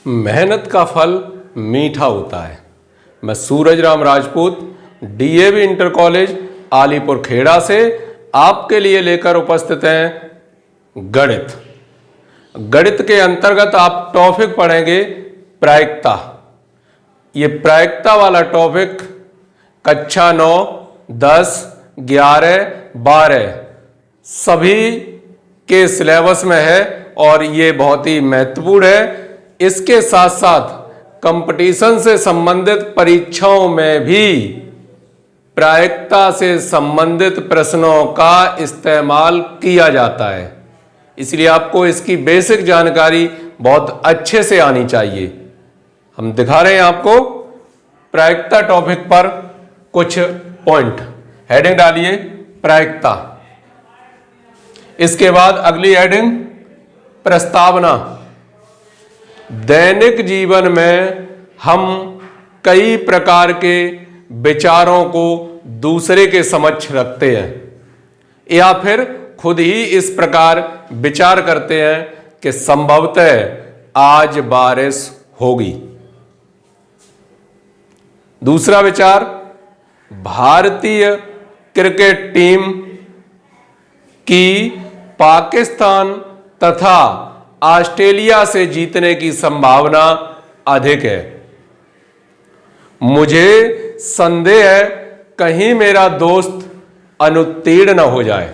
मेहनत का फल मीठा होता है। मैं Suraj Ram Rajput DAV inter college Alipur Khera से आपके लिए लेकर उपस्थित हैं गणित। गणित के अंतर्गत आप टॉपिक पढ़ेंगे प्रायिकता। ये प्रायिकता वाला टॉपिक कक्षा 9, 10, 11, 12 सभी के सिलेबस में है और ये बहुत ही महत्वपूर्ण है। इसके साथ साथ कंपटीशन से संबंधित परीक्षाओं में भी प्रायिकता से संबंधित प्रश्नों का इस्तेमाल किया जाता है, इसलिए आपको इसकी बेसिक जानकारी बहुत अच्छे से आनी चाहिए। हम दिखा रहे हैं आपको प्रायिकता टॉपिक पर कुछ पॉइंट। हेडिंग डालिए प्रायिकता। इसके बाद अगली हेडिंग प्रस्तावना। दैनिक जीवन में हम कई प्रकार के विचारों को दूसरे के समक्ष रखते हैं या फिर खुद ही इस प्रकार विचार करते हैं कि संभवतः आज बारिश होगी। दूसरा विचार, भारतीय क्रिकेट टीम की पाकिस्तान तथा ऑस्ट्रेलिया से जीतने की संभावना अधिक है। मुझे संदेह है कहीं मेरा दोस्त अनुत्तीर्ण न हो जाए।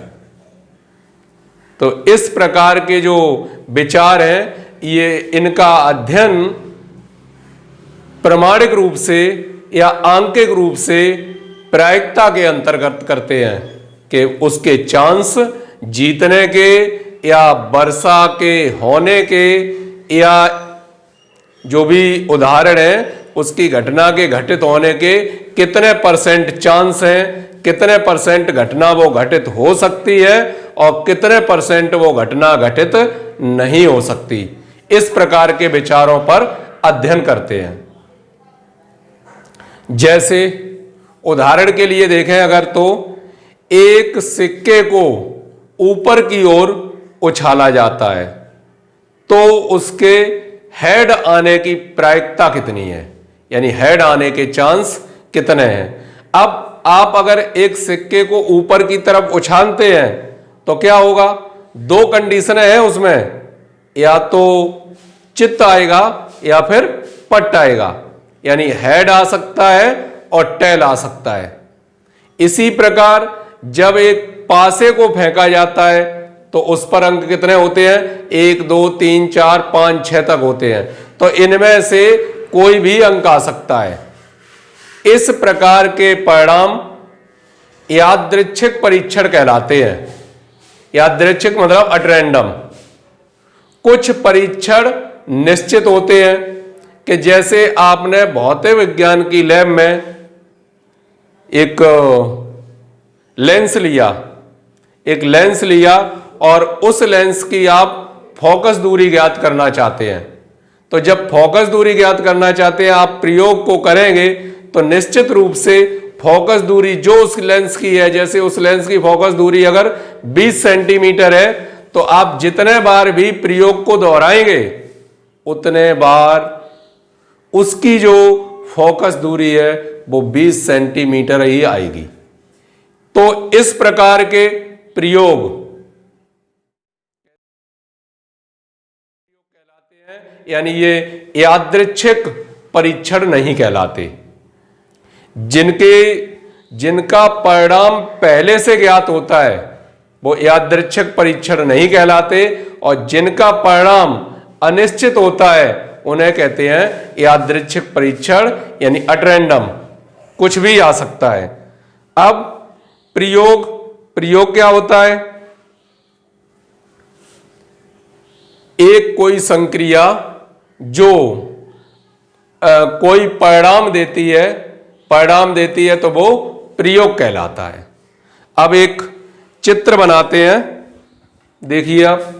तो इस प्रकार के जो विचार हैं, ये इनका अध्ययन प्रमाणिक रूप से या आंकिक रूप से प्रायिकता के अंतर्गत करते हैं कि उसके चांस जीतने के या वर्षा के होने के या जो भी उदाहरण है उसकी घटना के घटित होने के कितने परसेंट चांस हैं, कितने परसेंट घटना वो घटित हो सकती है और कितने परसेंट वो घटना घटित नहीं हो सकती। इस प्रकार के विचारों पर अध्ययन करते हैं। जैसे उदाहरण के लिए देखें अगर, तो एक सिक्के को ऊपर की ओर उछाला जाता है तो उसके हेड आने की प्रायिकता कितनी है, यानी हेड आने के चांस कितने हैं। अब आप अगर एक सिक्के को ऊपर की तरफ उछालते हैं तो क्या होगा, दो कंडीशन है उसमें, या तो चित्त आएगा या फिर पट आएगा, यानी हेड आ सकता है और टेल आ सकता है। इसी प्रकार जब एक पासे को फेंका जाता है तो उस पर अंक कितने होते हैं, 1, 2, 3, 4, 5, 6 तक होते हैं। तो इनमें से कोई भी अंक आ सकता है। इस प्रकार के परिणाम यादृच्छिक परीक्षण कहलाते हैं। यादृच्छिक मतलब एट रैंडम। कुछ परीक्षण निश्चित होते हैं कि जैसे आपने भौतिक विज्ञान की लैब में एक लेंस लिया और उस लेंस की आप फोकस दूरी ज्ञात करना चाहते हैं। तो जब फोकस दूरी ज्ञात करना चाहते हैं आप प्रयोग को करेंगे तो निश्चित रूप से फोकस दूरी जो उस लेंस की है, जैसे उस लेंस की फोकस दूरी अगर 20 सेंटीमीटर है तो आप जितने बार भी प्रयोग को दोहराएंगे उतने बार उसकी जो फोकस दूरी है वो 20 सेंटीमीटर ही आएगी। तो इस प्रकार के प्रयोग कहलाते हैं, यानी ये यादृच्छिक परीक्षण नहीं कहलाते। जिनका परिणाम पहले से ज्ञात होता है वो यादृच्छिक परीक्षण नहीं कहलाते और जिनका परिणाम अनिश्चित होता है उन्हें कहते हैं यादृच्छिक परीक्षण, यानी एट रैंडम, कुछ भी आ सकता है। अब प्रयोग क्या होता है, एक कोई संक्रिया जो कोई परिणाम देती है तो वो प्रयोग कहलाता है। अब एक चित्र बनाते हैं, देखिए आप।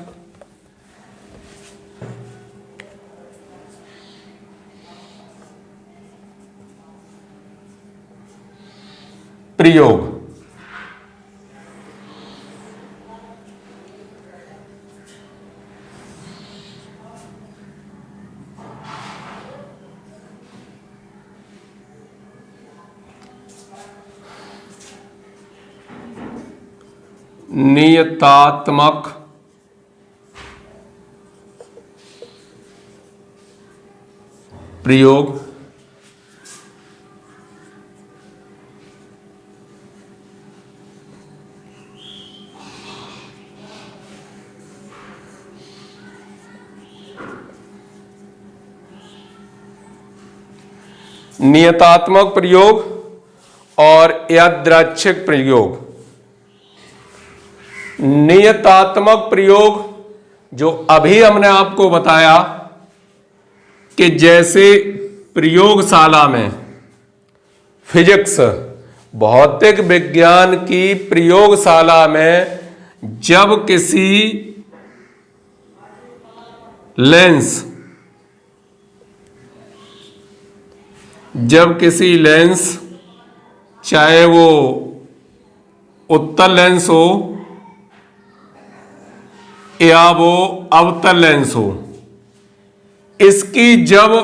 प्रयोग नियतात्मक प्रयोग। नियतात्मक प्रयोग और यादृच्छिक प्रयोग। नियतात्मक प्रयोग जो अभी हमने आपको बताया कि जैसे प्रयोगशाला में फिजिक्स भौतिक विज्ञान की प्रयोगशाला में जब किसी लेंस चाहे वो उत्तल लेंस हो या वो अवतल लेंस हो, इसकी जब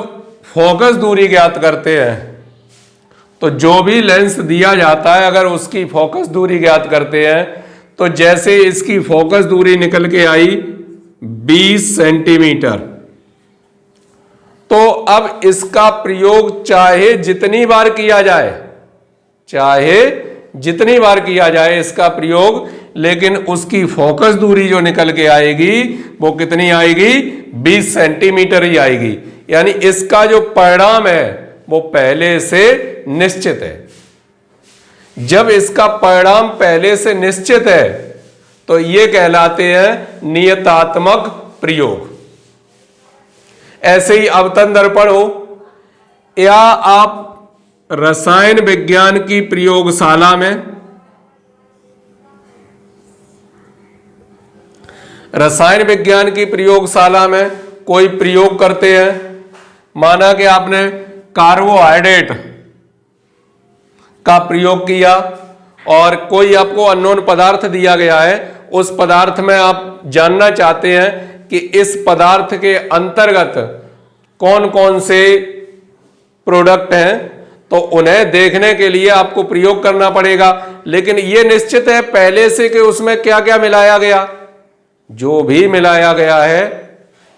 फोकस दूरी ज्ञात करते हैं तो जो भी लेंस दिया जाता है अगर उसकी फोकस दूरी ज्ञात करते हैं तो जैसे इसकी फोकस दूरी निकल के आई 20 सेंटीमीटर, तो अब इसका प्रयोग चाहे जितनी बार किया जाए इसका प्रयोग, लेकिन उसकी फोकस दूरी जो निकल के आएगी वो कितनी आएगी? 20 सेंटीमीटर ही आएगी। यानी इसका जो परिणाम है वो पहले से निश्चित है। जब इसका परिणाम पहले से निश्चित है तो ये कहलाते हैं नियतात्मक प्रयोग। ऐसे ही अवतन दर्पण हो या आप रसायन विज्ञान की प्रयोगशाला में कोई प्रयोग करते हैं। माना कि आपने कार्बोहाइड्रेट का प्रयोग किया और कोई आपको अननोन पदार्थ दिया गया है, उस पदार्थ में आप जानना चाहते हैं कि इस पदार्थ के अंतर्गत कौन कौन से प्रोडक्ट हैं, तो उन्हें देखने के लिए आपको प्रयोग करना पड़ेगा। लेकिन यह निश्चित है पहले से कि उसमें क्या क्या मिलाया गया। जो भी मिलाया गया है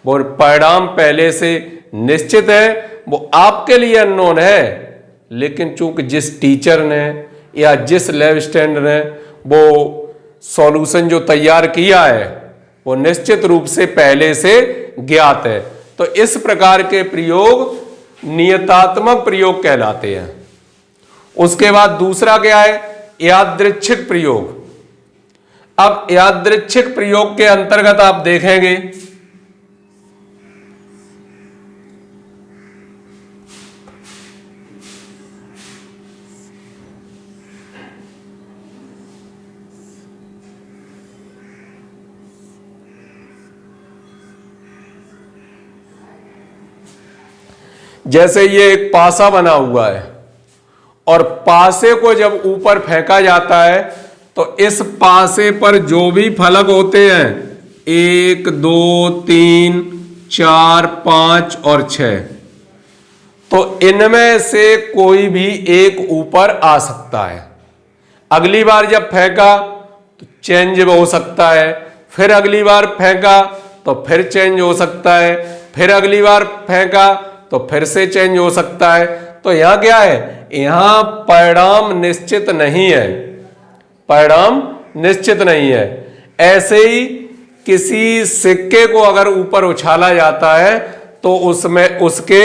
वो परिणाम पहले से निश्चित है, वो आपके लिए अननोन है, लेकिन चूंकि जिस टीचर ने या जिस लैब स्टैंडर्ड ने वो सॉल्यूशन जो तैयार किया है वो निश्चित रूप से पहले से ज्ञात है। तो इस प्रकार के प्रयोग नियतात्मक प्रयोग कहलाते हैं। उसके बाद दूसरा क्या है? यादृच्छिक प्रयोग। अब यादृच्छिक प्रयोग के अंतर्गत आप देखेंगे जैसे ये एक पासा बना हुआ है और पासे को जब ऊपर फेंका जाता है तो इस पासे पर जो भी फलक होते हैं 1, 2, 3, 4, 5 और 6, तो इनमें से कोई भी एक ऊपर आ सकता है। अगली बार जब फेंका तो चेंज हो सकता है, फिर अगली बार फेंका तो फिर चेंज हो सकता है, फिर अगली बार फेंका तो फिर से चेंज हो सकता है। तो यहां क्या है? यहां परिणाम निश्चित नहीं है। ऐसे ही किसी सिक्के को अगर ऊपर उछाला जाता है तो उसमें उसके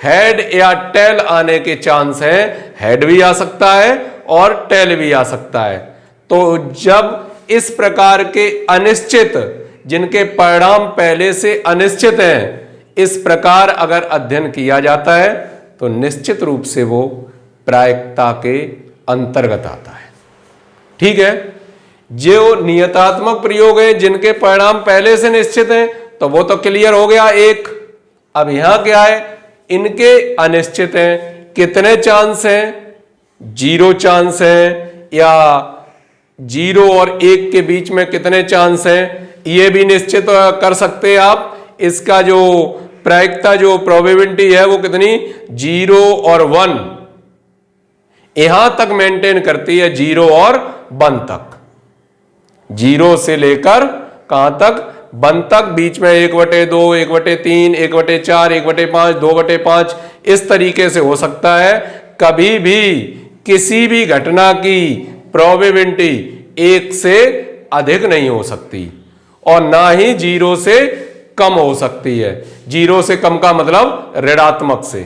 हेड या टेल आने के चांस हैं। हेड भी आ सकता है और टेल भी आ सकता है। तो जब इस प्रकार के अनिश्चित, जिनके परिणाम पहले से अनिश्चित हैं, इस प्रकार अगर अध्ययन किया जाता है तो निश्चित रूप से वो प्रायिकता के अंतर्गत आता है। ठीक है। जो नियतात्मक प्रयोग हैं जिनके परिणाम पहले से निश्चित हैं तो वो तो क्लियर हो गया एक। अब यहां क्या है? इनके अनिश्चित हैं। कितने चांस हैं? 0 चांस हैं, या 0 और 1 के बीच में कितने चांस हैं, ये भी निश्चित कर सकते हैं आप। इसका जो प्रायिकता, जो प्रोबेबिलिटी है वो कितनी? 0 और 1 यहां तक मेंटेन करती है, 0 और 1 तक। जीरो से लेकर कहां तक, 1 तक, बीच में 1/2, 1/3, 1/4, 1/5, 2/5, इस तरीके से हो सकता है। कभी भी किसी भी घटना की प्रोबेबिलिटी 1 से अधिक नहीं हो सकती और ना ही 0 से कम हो सकती है। 0 से कम का मतलब ऋणात्मक से,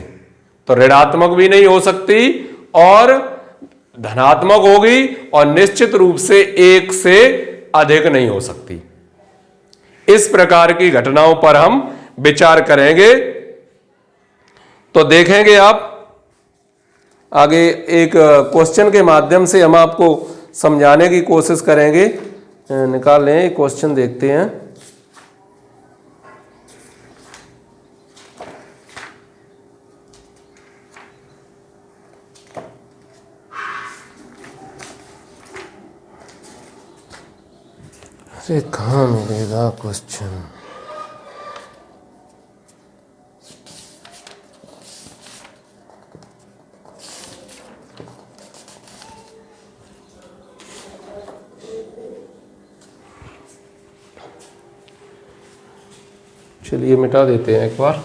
तो ऋणात्मक भी नहीं हो सकती और धनात्मक होगी और निश्चित रूप से 1 से अधिक नहीं हो सकती। इस प्रकार की घटनाओं पर हम विचार करेंगे। तो देखेंगे आप आगे एक क्वेश्चन के माध्यम से हम आपको समझाने की कोशिश करेंगे। निकाल लें, क्वेश्चन देखते हैं। अरे कहाँ मिलेगा क्वेश्चन? चलिए मिटा देते हैं एक बार।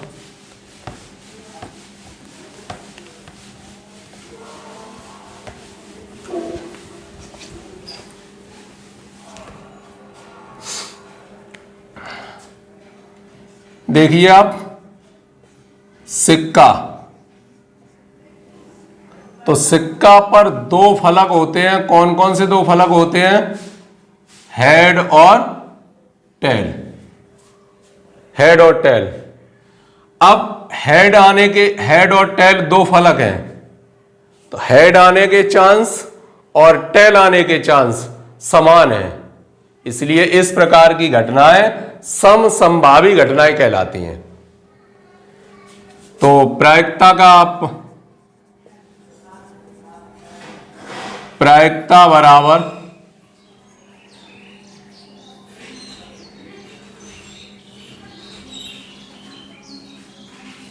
देखिए आप, सिक्का, तो सिक्का पर 2 फलक होते हैं। कौन कौन से 2 फलक होते हैं? हेड और टेल, हेड और टेल। अब हेड और टेल 2 फलक हैं, तो हेड आने के चांस और टेल आने के चांस समान हैं, इसलिए इस प्रकार की घटनाएं समसंभावी घटनाएं कहलाती हैं। तो प्रायिकता का आप प्रायिकता बराबर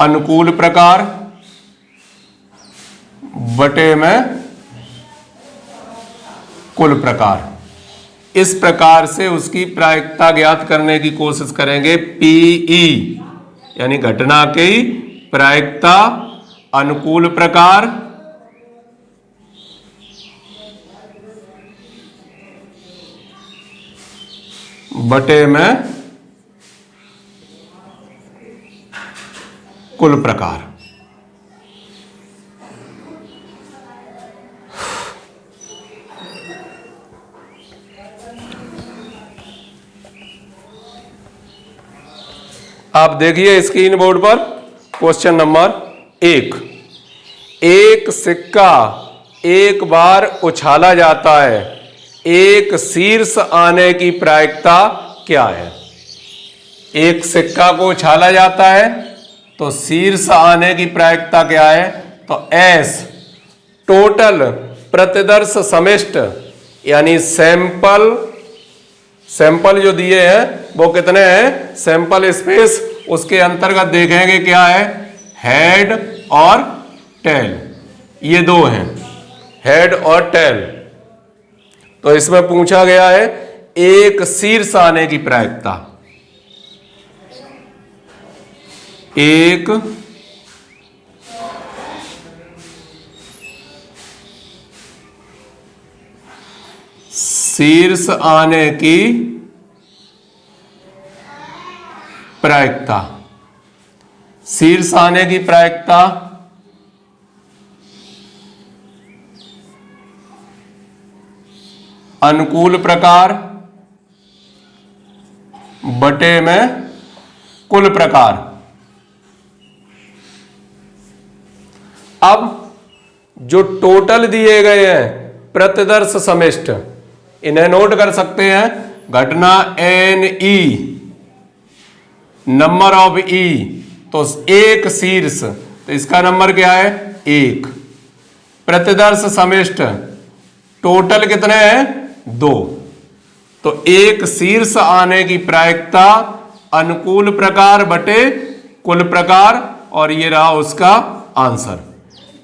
अनुकूल प्रकार बटे में कुल प्रकार, इस प्रकार से उसकी प्रायिकता ज्ञात करने की कोशिश करेंगे। पीई यानी घटना की प्रायिकता अनुकूल प्रकार बटे में कुल प्रकार। आप देखिए स्क्रीन बोर्ड पर क्वेश्चन नंबर 1। एक सिक्का एक बार उछाला जाता है, एक शीर्ष आने की प्रायिकता क्या है? एक सिक्का को उछाला जाता है तो शीर्ष आने की प्रायिकता क्या है? तो एस टोटल प्रतिदर्श समिष्ट यानी सैंपल जो दिए हैं वो कितने हैं? सैंपल स्पेस, उसके अंतर्गत देखेंगे क्या है? हेड और टेल, ये 2 हैं, हेड और टेल। तो इसमें पूछा गया है एक शीर्ष आने की प्रायिकता, एक शीर्ष आने की प्रायिकता, शीर्ष आने की प्रायिकता अनुकूल प्रकार बटे में कुल प्रकार। अब जो टोटल दिए गए हैं प्रतिदर्श समिष्ट, इन्हें नोट कर सकते हैं। घटना एन ई, नंबर ऑफ ई, तो एक शीर्ष, तो इसका नंबर क्या है? 1। प्रतिदर्श समिष्ट टोटल कितने हैं? 2। तो एक शीर्ष आने की प्रायिकता अनुकूल प्रकार बटे कुल प्रकार, और ये रहा उसका आंसर।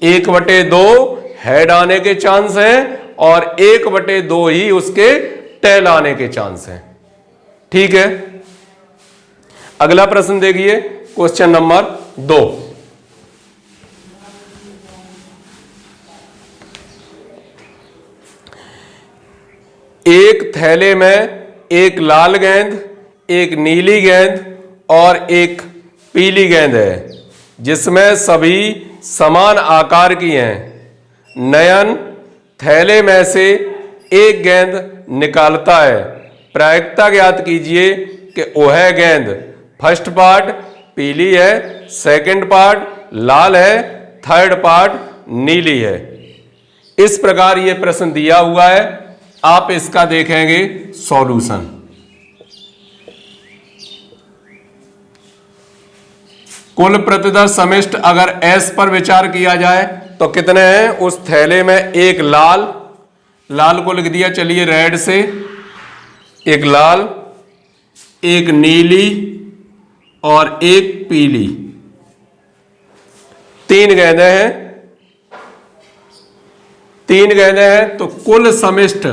1/2 हेड आने के चांस हैं और 1/2 ही उसके टेल आने के चांस हैं। ठीक है, अगला प्रश्न देखिए, क्वेश्चन नंबर 2। एक थैले में एक लाल गेंद, एक नीली गेंद और एक पीली गेंद है, जिसमें सभी समान आकार की हैं। नयन थैले में से एक गेंद निकालता है। प्रायिकता ज्ञात कीजिए कि वह गेंद फर्स्ट पार्ट पीली है, सेकंड पार्ट लाल है, थर्ड पार्ट नीली है। इस प्रकार यह प्रश्न दिया हुआ है। आप इसका देखेंगे सॉल्यूशन। कुल प्रतिदर्श समिष्ट अगर S पर विचार किया जाए तो कितने हैं? उस थैले में एक लाल को लिख दिया, चलिए रेड से, एक लाल, एक नीली और एक पीली, 3 गेंदें हैं। 3 गेंदें हैं तो कुल समिष्ट,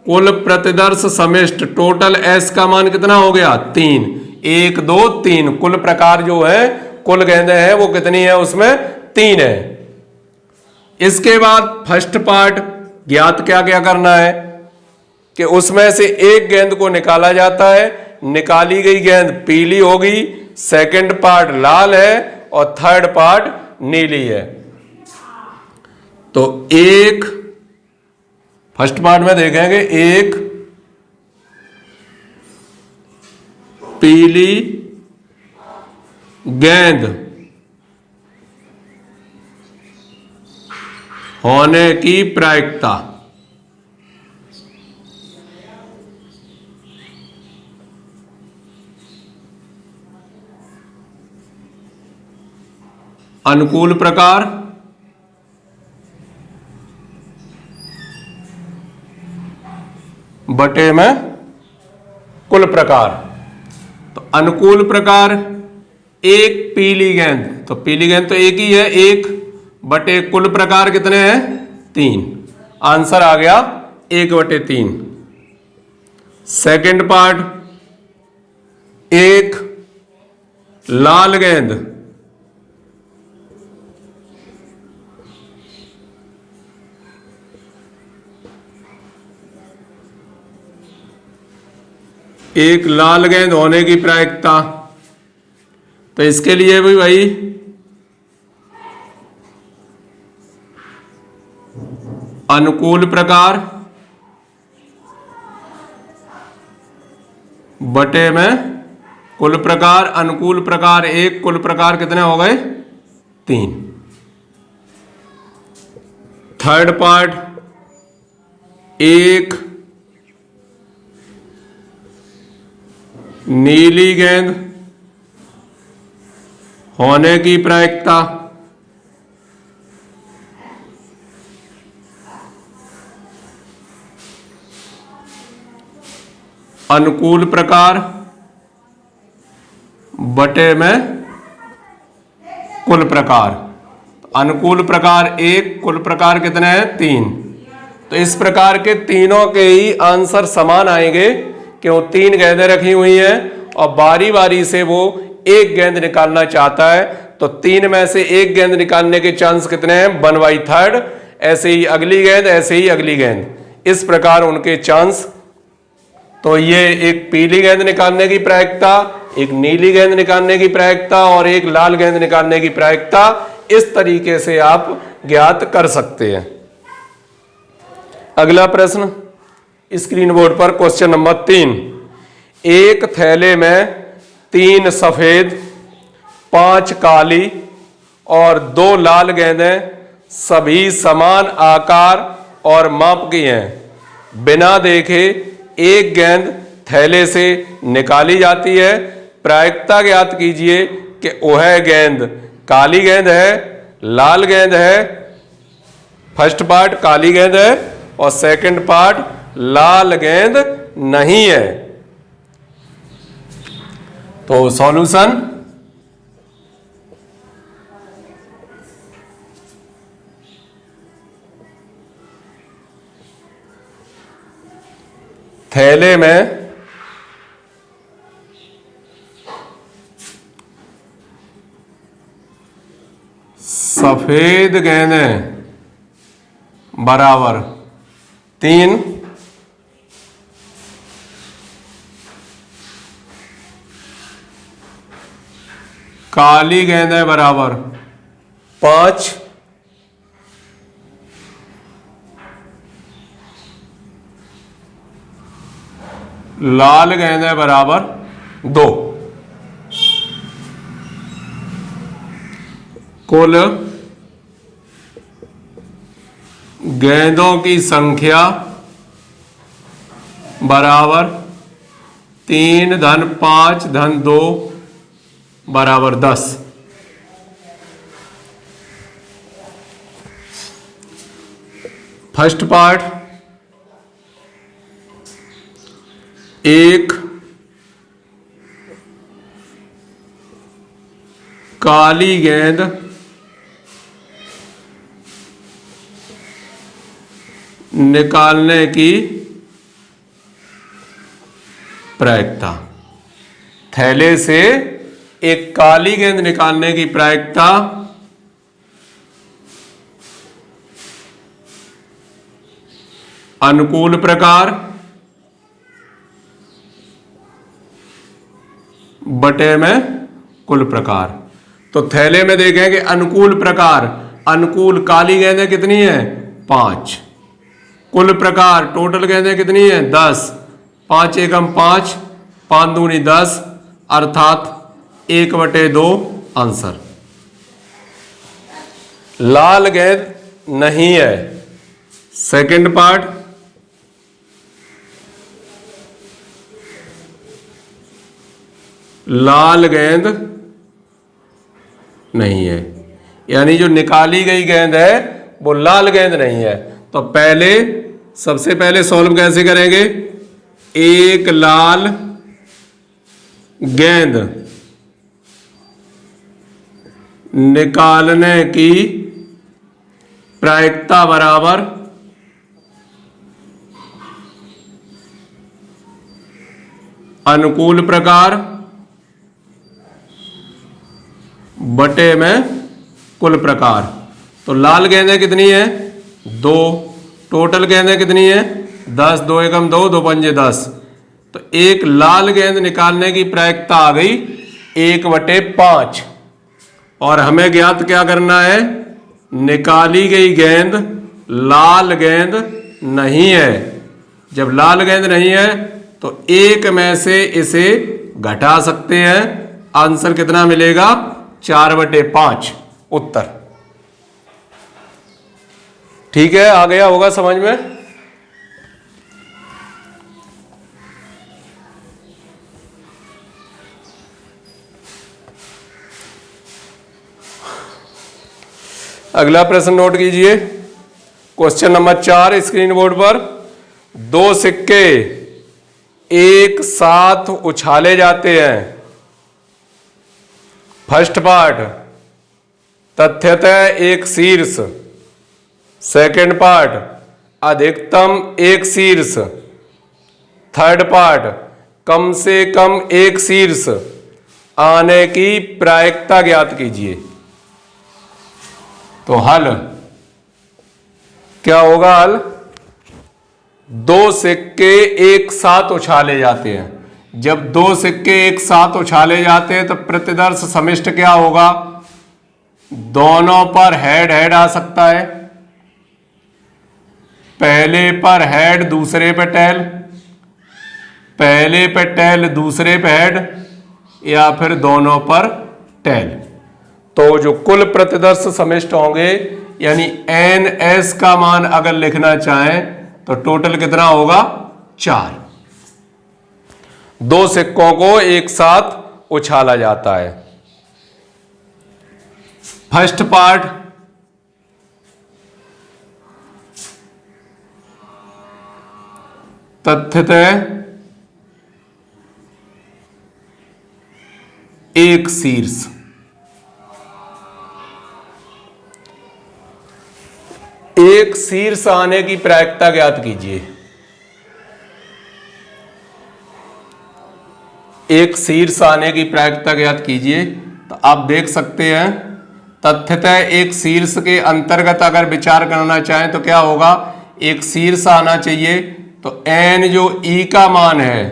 कुल प्रतिदर्श समिष्ट टोटल S का मान कितना हो गया? 3। 1 2 3 कुल प्रकार जो है, कुल गेंदें हैं वो कितनी है? उसमें 3 है। इसके बाद फर्स्ट पार्ट ज्ञात क्या क्या करना है कि उसमें से एक गेंद को निकाला जाता है। निकाली गई गेंद पीली होगी, सेकंड पार्ट लाल है और थर्ड पार्ट नीली है। तो एक फर्स्ट पार्ट में देखेंगे, एक पीली गेंद होने की प्रायिकता, अनुकूल प्रकार बटे में कुल प्रकार। तो अनुकूल प्रकार एक पीली गेंद, तो पीली गेंद तो एक ही है, 1 बटे कुल प्रकार कितने हैं? 3। आंसर आ गया 1/3। सेकंड पार्ट, एक लाल गेंद, एक लाल गेंद होने की प्रायिकता, तो इसके लिए भी भाई अनुकूल प्रकार बटे में कुल प्रकार। अनुकूल प्रकार 1, कुल प्रकार कितने हो गए? 3। थर्ड पार्ट, एक नीली गेंद होने की प्रायिकता, अनुकूल प्रकार बटे में कुल प्रकार। अनुकूल प्रकार 1, कुल प्रकार कितने हैं? 3। तो इस प्रकार के तीनों के ही आंसर समान आएंगे, क्यों? 3 गेंदें रखी हुई हैं और बारी बारी से वो एक गेंद निकालना चाहता है, तो 3 में से एक गेंद निकालने के चांस कितने हैं? 1/3। ऐसे ही अगली गेंद, ऐसे ही अगली गेंद, इस प्रकार उनके चांस। तो ये एक पीली गेंद निकालने की प्रायिकता, एक नीली गेंद निकालने की प्रायिकता और एक लाल गेंद निकालने की प्रायिकता, इस तरीके से आप ज्ञात कर सकते हैं। अगला प्रश्न स्क्रीन बोर्ड पर, क्वेश्चन नंबर 3। एक थैले में 3 सफेद, 5 काली और 2 लाल गेंदें सभी समान आकार और माप की हैं। बिना देखे एक गेंद थैले से निकाली जाती है। प्रायिकता ज्ञात कीजिए कि वह गेंद काली गेंद है, लाल गेंद है, फर्स्ट पार्ट काली गेंद है और सेकंड पार्ट लाल गेंद नहीं है। तो सॉल्यूशन, थैले में सफेद गेंदें बराबर 3, काली गेंदें बराबर 5, लाल गेंदें बराबर 2। कुल गेंदों की संख्या बराबर 3 धन 5 धन 2 बराबर 10। फर्स्ट पार्ट, एक काली गेंद निकालने की प्रायिकता। थैले से एक काली गेंद निकालने की प्रायिकता अनुकूल प्रकार बटे में कुल प्रकार। तो थैले में देखें कि अनुकूल प्रकार, अनुकूल काली गेंदें कितनी है 5, कुल प्रकार टोटल गेंदें कितनी है 10, 5 एकम 5, 5 दूनी 10 अर्थात 1/2 आंसर। लाल गेंद नहीं है। सेकंड पार्ट, लाल गेंद नहीं है, यानी जो निकाली गई गेंद है वो लाल गेंद नहीं है। तो पहले सबसे पहले सॉल्व कैसे करेंगे, एक लाल गेंद निकालने की प्रायिकता बराबर अनुकूल प्रकार बटे में कुल प्रकार। तो लाल गेंदें कितनी है 2, टोटल गेंदें कितनी है 10, 2 एकम 2, 2 पंजे 10। तो एक लाल गेंद निकालने की प्रायिकता आ गई 1/5। और हमें ज्ञात क्या करना है, निकाली गई गेंद लाल गेंद नहीं है। जब लाल गेंद नहीं है तो एक में से इसे घटा सकते हैं, आंसर कितना मिलेगा 4/5 उत्तर। ठीक है, आ गया होगा समझ में। अगला प्रश्न नोट कीजिए, क्वेश्चन नंबर 4 स्क्रीन बोर्ड पर। 2 सिक्के एक साथ उछाले जाते हैं। फर्स्ट पार्ट, तथ्यतः एक शीर्ष। सेकंड पार्ट, अधिकतम एक शीर्ष। थर्ड पार्ट, कम से कम एक शीर्ष आने की प्रायिकता ज्ञात कीजिए। तो हल क्या होगा, हल 2 सिक्के एक साथ उछाले जाते हैं। जब 2 सिक्के एक साथ उछाले जाते हैं तो प्रतिदर्श समिष्ट क्या होगा, दोनों पर हेड हेड आ सकता है। पहले पर हेड दूसरे पे टेल, पहले पे टेल दूसरे पे हेड, या फिर दोनों पर टेल। तो जो कुल प्रतिदर्श समिष्ट होंगे यानी NS का मान अगर लिखना चाहें तो टोटल कितना होगा 4। 2 सिक्कों को एक साथ उछाला जाता है। फर्स्ट पार्ट, तथ्यतः एक शीर्ष। एक शीर्ष आने की प्रायिकता ज्ञात कीजिए। एक शीर्ष आने की प्रायिकता ज्ञात कीजिए। तो आप देख सकते हैं तथ्यतः एक शीर्ष के अंतर्गत अगर विचार करना चाहें तो क्या होगा, एक शीर्ष आना चाहिए। तो n जो e का मान है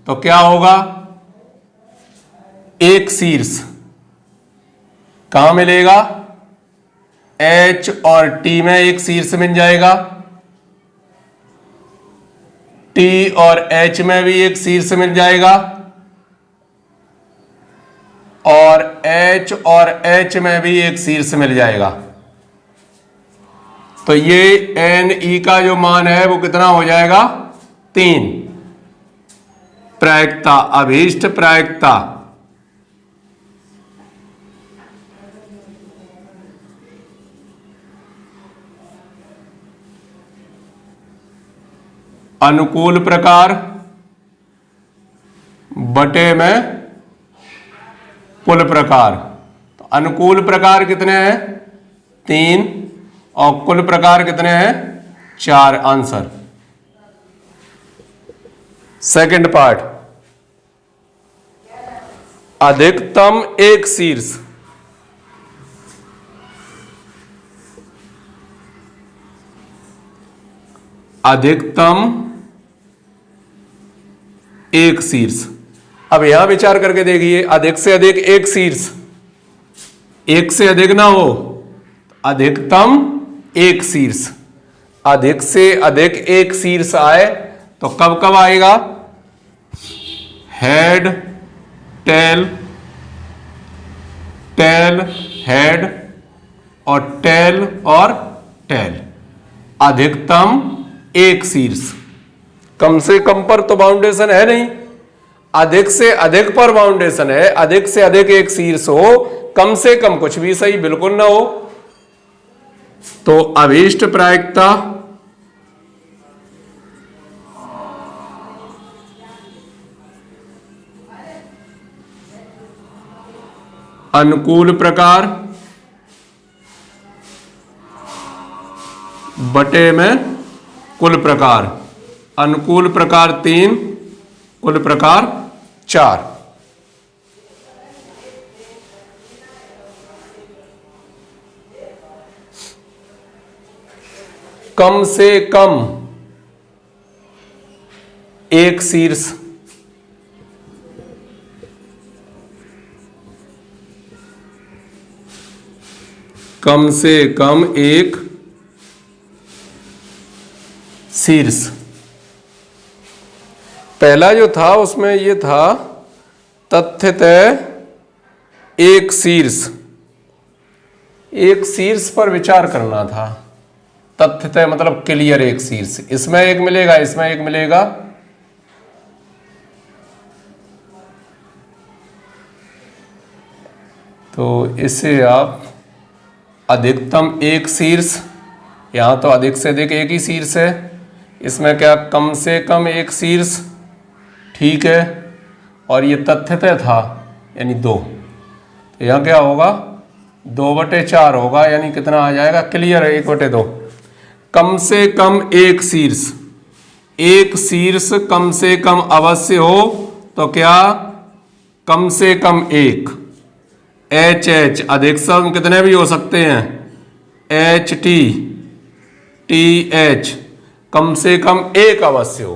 तो क्या होगा, एक शीर्ष कहां मिलेगा, H और T में एक शीर्ष मिल जाएगा, T और H में भी एक शीर्ष मिल जाएगा, और H और H में भी एक शीर्ष मिल जाएगा। तो ये Ne का जो मान है वो कितना हो जाएगा, 3। प्रायिकता, अभीष्ट प्रायिकता अनुकूल प्रकार बटे में कुल प्रकार। तो अनुकूल प्रकार कितने हैं, 3, और कुल प्रकार कितने हैं, 4। आंसर सेकंड पार्ट, अधिकतम एक शीर्ष अधिकतम एक शीर्ष। अब यहां विचार करके देखिए, अधिक से अधिक एक शीर्ष, एक से अधिक ना हो, अधिकतम एक शीर्ष, अधिक से अधिक एक शीर्ष आए तो कब कब आएगा, हेड टेल, टेल हेड, और टेल और टेल। अधिकतम एक शीर्ष, कम से कम पर तो बाउंडेशन है नहीं, अधिक से अधिक पर बाउंडेशन है। अधिक से अधिक एक शीर्ष हो, कम से कम कुछ भी सही बिल्कुल ना हो। तो अभीष्ट प्रायिकता अनुकूल प्रकार बटे में कुल प्रकार। अनुकूल प्रकार 3, कुल प्रकार 4। कम से कम एक शीर्ष, कम से कम एक शीर्ष। पहला जो था उसमें ये था तथ्यतः एक शीर्ष, एक शीर्ष पर विचार करना था। तथ्यतः मतलब क्लियर एक शीर्ष, इसमें एक मिलेगा, इसमें एक मिलेगा। तो इसे आप अधिकतम एक शीर्ष, यहां तो अधिक से अधिक एक ही शीर्ष है, इसमें क्या कम से कम एक शीर्ष, ठीक है। और ये तथ्यतः था यानी 2, तो यहां क्या होगा, 2/4 होगा, यानी कितना आ जाएगा, क्लियर है 1/2। कम से कम एक शीर्ष, एक शीर्ष कम से कम अवश्य हो, तो क्या कम से कम एक। HH अधिक सम कितने भी हो सकते हैं, HT TH कम से कम एक अवश्य हो।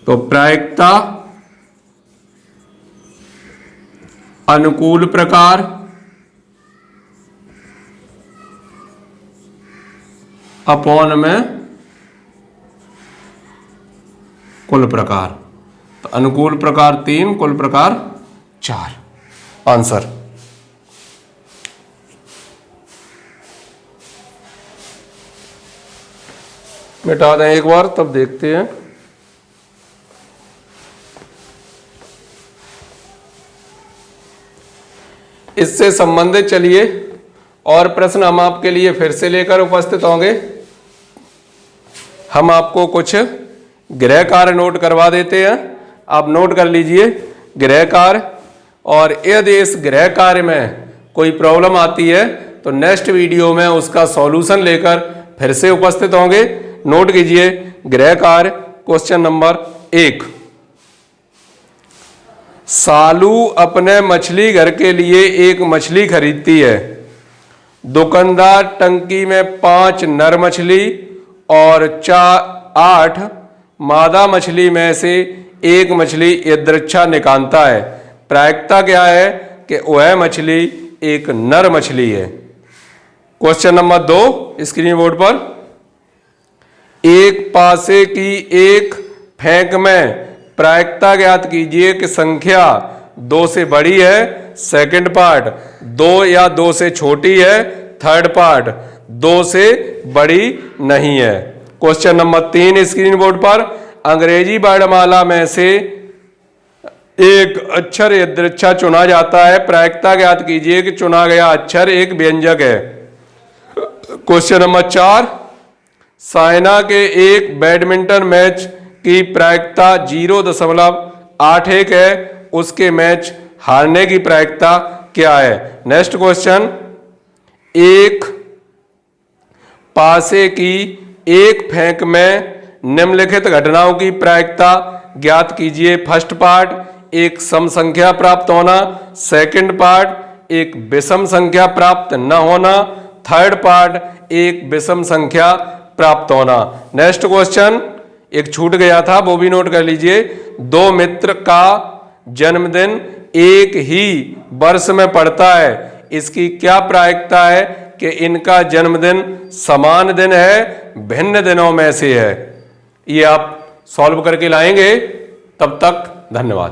तो प्रायिकता अनुकूल प्रकार अपॉन में कुल प्रकार। तो अनुकूल प्रकार 3, कुल प्रकार 4। आंसर मिटा दें एक बार, तब देखते हैं। इससे संबंधित चलिए और प्रश्न हम आपके लिए फिर से लेकर उपस्थित होंगे। हम आपको कुछ गृह कार्य नोट करवा देते हैं, आप नोट कर लीजिए गृह कार्य। और यदि इस गृह कार्य में कोई प्रॉब्लम आती है तो नेक्स्ट वीडियो में उसका सॉल्यूशन लेकर फिर से उपस्थित होंगे। नोट कीजिए गृह कार्य क्वेश्चन नंबर 1। सालू अपने मछली घर के लिए एक मछली खरीदती है। दुकानदार टंकी में 5 नर मछली और 8 मादा मछली में से एक मछली यदृच्छा निकालता है। प्रायिकता क्या है कि वह मछली एक नर मछली है। क्वेश्चन नंबर 2 स्क्रीन बोर्ड पर, एक पासे की एक फेंक में प्रायिकता ज्ञात कीजिए कि संख्या 2 से बड़ी है। सेकंड पार्ट 2 या 2 से छोटी है। थर्ड पार्ट 2 से बड़ी नहीं है। क्वेश्चन नंबर 3 स्क्रीन बोर्ड पर, अंग्रेजी वर्णमाला में से एक अक्षर यदृच्छा चुना जाता है। प्रायिकता ज्ञात कीजिए कि चुना गया अक्षर एक व्यंजक है। क्वेश्चन नंबर 4, साइना के एक बैडमिंटन मैच की प्रायिकता 0.81 है। उसके मैच हारने की प्रायिकता क्या है? नेक्स्ट क्वेश्चन, एक पासे की एक फेंक में निम्नलिखित घटनाओं की प्रायिकता ज्ञात कीजिए। फर्स्ट पार्ट, एक सम संख्या प्राप्त होना। सेकंड पार्ट, एक विषम संख्या प्राप्त न होना। थर्ड पार्ट, एक विषम संख्या प्राप्त होना। नेक्स्ट क्वेश्चन एक छूट गया था, वो भी नोट कर लीजिए। 2 मित्र का जन्मदिन एक ही वर्ष में पड़ता है। इसकी क्या प्रायिकता है कि इनका जन्मदिन समान दिन है, भिन्न दिनों में से है? ये आप सॉल्व करके लाएंगे। तब तक धन्यवाद।